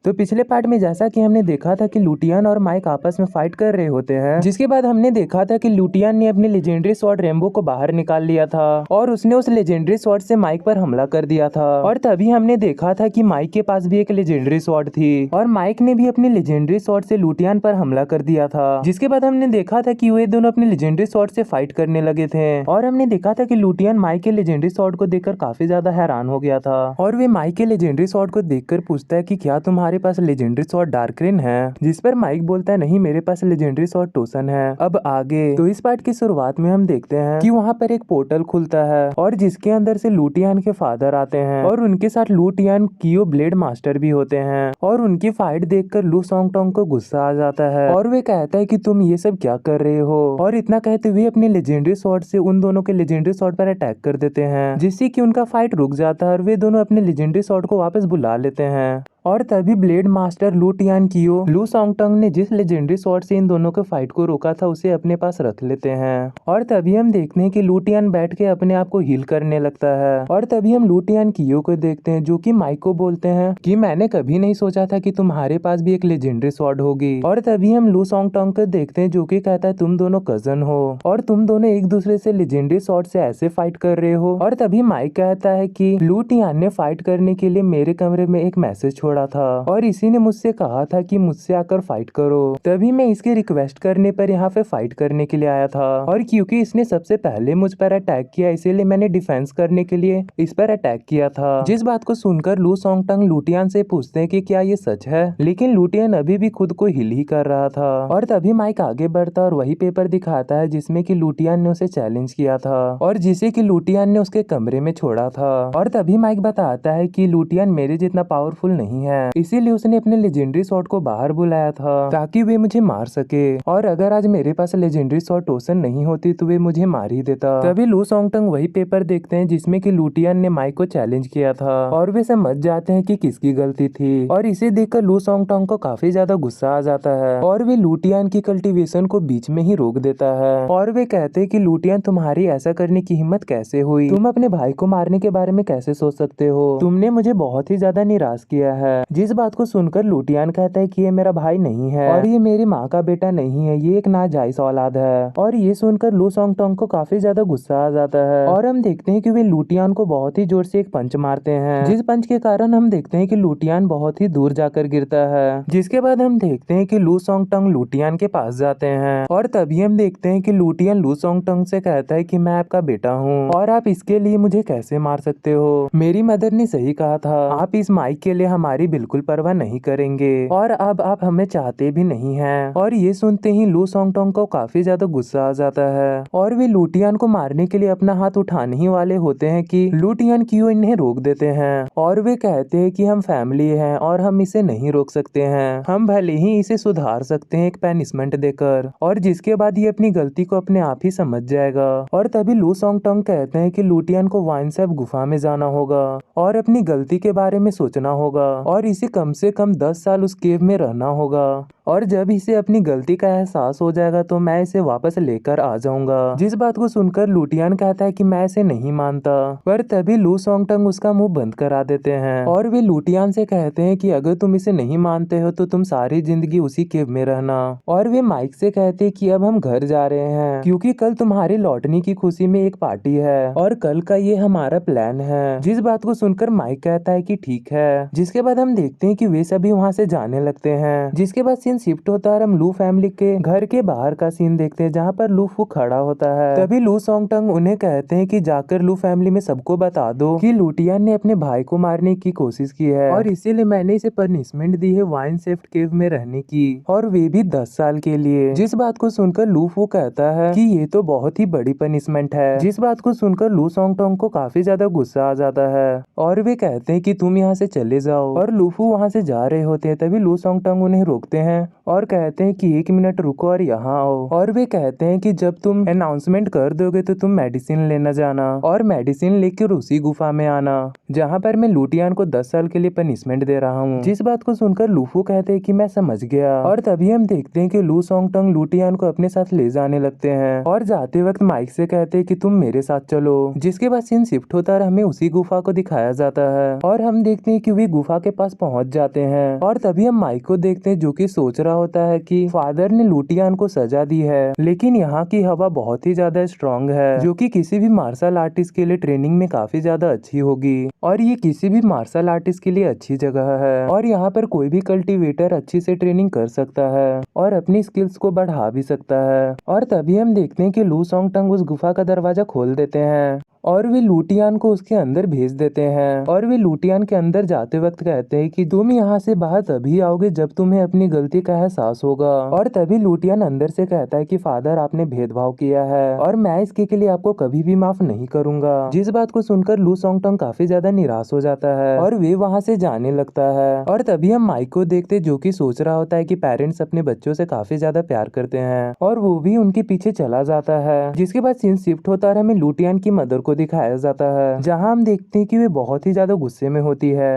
तो पिछले पार्ट में जैसा कि हमने देखा था कि लुटियन और माइक आपस में फाइट कर रहे होते हैं, जिसके बाद हमने देखा था कि लुटियन ने अपने लेजेंडरी स्वॉर्ड रेम्बो को बाहर निकाल लिया था और उसने उस लेजेंडरी स्वॉर्ड से माइक पर हमला कर दिया था। और तभी हमने देखा था कि माइक के पास भी एक लेजेंडरी स्वॉर्ड थी और माइक ने भी अपने लेजेंडरी स्वॉर्ड से लुटियन पर हमला कर दिया था। जिसके बाद हमने देखा था कि वे दोनों अपने लेजेंडरी स्वॉर्ड से फाइट करने लगे थे और हमने देखा था कि लुटियन माइक के लेजेंडरी स्वॉर्ड को देखकर काफी ज्यादा हैरान हो गया था और वे माइक के लेजेंडरी स्वॉर्ड को देखकर पूछता है कि क्या तुम्हारे पास लेजेंडरी स्वॉर्ड डार्करेन है, जिस पर माइक बोलता है नहीं मेरे पास लेजेंडरी स्वॉर्ड टोसन है। अब आगे तो इस पार्ट की शुरुआत में हम देखते हैं कि वहाँ पर एक पोर्टल खुलता है और जिसके अंदर से लुटियन के फादर आते हैं और उनके साथ लुटियन कियो ब्लेड मास्टर भी होते हैं और उनकी फाइट देखकर लू सॉन्गटोंग को गुस्सा आ जाता है और वे कहता है कि तुम ये सब क्या कर रहे हो, और इतना कहते हुए अपने लेजेंडरी स्वॉर्ड से उन दोनों के लेजेंडरी स्वॉर्ड पर अटैक कर देते हैं, जिससे कि उनका फाइट रुक जाता है और वे दोनों अपने लेजेंडरी स्वॉर्ड को वापस बुला लेते हैं। और तभी ब्लेड मास्टर लुटियन कियो लू सॉन्गटोंग ने जिस लेजेंडरी स्वॉर्ड से इन दोनों के फाइट को रोका था उसे अपने पास रख लेते हैं। और तभी हम देखते हैं कि लुटियन बैठ के अपने आप को हील करने लगता है और तभी हम लुटियन कियो को देखते हैं जो कि माइक को बोलते हैं कि मैंने कभी नहीं सोचा था कि तुम्हारे पास भी एक लेजेंडरी स्वॉर्ड होगी। और तभी हम लू सॉन्गटोंग को देखते हैं जो कि कहता है तुम दोनों कजन हो और तुम दोनों एक दूसरे से लेजेंडरी स्वॉर्ड से ऐसे फाइट कर रहे हो। और तभी माइक कहता है कि लुटियन ने फाइट करने के लिए मेरे कमरे में एक मैसेज छोड़ा था और इसी ने मुझसे कहा था कि मुझसे आकर फाइट करो, तभी मैं इसके रिक्वेस्ट करने पर यहाँ पे फाइट करने के लिए आया था। और क्योंकि इसने सबसे पहले मुझ पर अटैक किया इसीलिए मैंने डिफेंस करने के लिए इस पर अटैक किया था। जिस बात को सुनकर लू सॉन्गटोंग लुटियन से पूछते हैं कि क्या ये सच है, लेकिन लुटियन अभी भी खुद को हिल ही कर रहा था। और तभी माइक आगे बढ़ता और वही पेपर दिखाता है जिसमें कि लुटियन ने उसे चैलेंज किया था और जिसे कि लुटियन ने उसके कमरे में छोड़ा था। और तभी माइक बताता है कि लुटियन मेरे जितना पावरफुल नहीं है, इसीलिए उसने अपने लेजेंडरी स्वॉर्ड को बाहर बुलाया था ताकि वे मुझे मार सके, और अगर आज मेरे पास लेजेंडरी स्वॉर्ड टोसन नहीं होती तो वे मुझे मार ही देता। तभी लू सॉन्गटोंग वही पेपर देखते हैं जिसमें कि लुटियन ने माइक को चैलेंज किया था और वे समझ जाते हैं कि किसकी गलती थी। और इसे देखकर लू सॉन्गटोंग को काफी ज्यादा गुस्सा आ जाता है और वे लुटियन की कल्टीवेशन को बीच में ही रोक देता है और वे कहते हैं कि लुटियन तुम्हारी ऐसा करने की हिम्मत कैसे हुई, तुम अपने भाई को मारने के बारे में कैसे सोच सकते हो, तुमने मुझे बहुत ही ज्यादा निराश किया है। जिस बात को सुनकर लुटियन कहता है कि ये मेरा भाई नहीं है और ये मेरी माँ का बेटा नहीं है, ये एक नाजायज औलाद है। और ये सुनकर लू सॉन्गटोंग को काफी ज्यादा गुस्सा आ जाता है और हम देखते हैं कि वे लुटियन को बहुत ही जोर से एक पंच मारते हैं, जिस पंच के कारण हम देखते हैं कि लुटियन बहुत ही दूर जाकर गिरता है। जिसके बाद हम देखते हैं कि लू सॉन्गटोंग लुटियन के पास जाते हैं और तभी हम देखते हैं कि लुटियन लू सॉन्गटोंग से कहता है कि मैं आपका बेटा हूँ और आप इसके लिए मुझे कैसे मार सकते हो, मेरी मदर ने सही कहा था, आप इस माइक के लिए हमारी बिल्कुल परवाह नहीं करेंगे और अब आप हमें चाहते भी नहीं हैं। और ये सुनते ही लू सॉन्गटोंग को काफी ज्यादा गुस्सा आ जाता है और वे लुटियन को मारने के लिए अपना हाथ उठाने ही वाले होते हैं कि लुटियन क्यों इन्हें रोक देते हैं और वे कहते हैं कि हम फैमिली हैं और हम इसे नहीं रोक सकते हैं, हम भले ही इसे सुधार सकते हैं एक पनिशमेंट देकर, और जिसके बाद ये अपनी गलती को अपने आप ही समझ जाएगा। और तभी लू सॉन्गटोंग कहते हैं कि लुटियन को वाइनसेफ गुफा में जाना होगा और अपनी गलती के बारे में सोचना होगा और इसे कम से कम 10 साल उस केव में रहना होगा, और जब इसे अपनी गलती का एहसास हो जाएगा तो मैं इसे वापस लेकर आ जाऊंगा। जिस बात को सुनकर लुटियन कहता है कि मैं इसे नहीं मानता, पर तभी लू सॉन्गटोंग उसका मुंह बंद करा देते हैं और वे लुटियन से कहते हैं कि अगर तुम इसे नहीं मानते हो तो तुम सारी जिंदगी उसी केव में रहना। और वे माइक से कहते हैं कि अब हम घर जा रहे हैं क्योंकि कल तुम्हारे लौटने की खुशी में एक पार्टी है और कल का ये हमारा प्लान है। जिस बात को सुनकर माइक कहता है कि ठीक है। जिसके बाद हम देखते हैं कि वे सभी वहाँ से जाने लगते हैं। जिसके बाद सीन शिफ्ट होता है और हम लू फैमिली के घर के बाहर का सीन देखते हैं जहाँ पर लू फू खड़ा होता है। तभी लू सॉन्गटोंग उन्हें कहते हैं कि जाकर लू फैमिली में सबको बता दो कि लुटियन ने अपने भाई को मारने की कोशिश की है और इसीलिए मैंने इसे पनिशमेंट दी है वाइन सेफ्ट केव में रहने की, और वे भी 10 साल के लिए। जिस बात को सुनकर लू फू कहता है कि ये तो बहुत ही बड़ी पनिशमेंट है। जिस बात को सुनकर लू सॉन्गटोंग को काफी ज्यादा गुस्सा आ जाता है और वे कहते हैं कि तुम यहाँ से चले जाओ, और लू फू वहाँ से जा रहे होते हैं। तभी लू सॉन्गटोंग उन्हें रोकते हैं और कहते हैं कि 1 मिनट रुको और यहाँ आओ। और वे कहते हैं कि जब तुम अनाउंसमेंट कर दोगे तो तुम मेडिसिन लेना जाना और मेडिसिन लेकर उसी गुफा में आना जहाँ पर मैं लुटियन को 10 साल के लिए पनिशमेंट दे रहा हूँ। जिस बात को सुनकर लूफू कहते हैं कि मैं समझ गया। और तभी हम देखते हैं कि लू सोंगटंग लुटियन को अपने साथ ले जाने लगते हैं और जाते वक्त माइक से कहते हैं कि तुम मेरे साथ चलो। जिसके बाद सीन शिफ्ट होता है, हमें उसी गुफा को दिखाया जाता है और हम देखते हैं कि वे गुफा के पास पहुंच जाते हैं। और तभी हम माइक को देखते हैं जो कि सोच रहा होता है कि फादर ने लुटियन को सजा दी है, लेकिन यहाँ की हवा बहुत ही ज्यादा स्ट्रांग है जो कि किसी भी मार्शल आर्टिस्ट के लिए ट्रेनिंग में काफी ज्यादा अच्छी होगी और ये किसी भी मार्शल आर्टिस्ट के लिए अच्छी जगह है और यहाँ पर कोई भी कल्टीवेटर अच्छी से ट्रेनिंग कर सकता है और अपनी स्किल्स को बढ़ा भी सकता है। और तभी हम देखते हैं कि लू सोंगटंग उस गुफा का दरवाजा खोल देते हैं और वे लुटियन को उसके अंदर भेज देते हैं। और वे लुटियन के अंदर जाते वक्त कहते हैं कि तुम यहाँ से बाहर तभी आओगे जब तुम्हें अपनी गलती का एहसास होगा। और तभी लुटियन अंदर से कहता है कि फादर आपने भेदभाव किया है और मैं इसके लिए आपको कभी भी माफ नहीं करूंगा। जिस बात को सुनकर लू सोंगटंग काफी ज्यादा निराश हो जाता है और वे वहाँ से जाने लगता है। और तभी हम माइक को देखते जो कि सोच रहा होता है कि पेरेंट्स अपने बच्चों से काफी ज्यादा प्यार करते हैं और वो भी उनके पीछे चला जाता है। जिसके बाद सीन शिफ्ट होता है, हमें लुटियन की मदर को दिखाया जाता है जहां हम देखते हैं कि वे बहुत ही ज्यादा गुस्से में होती है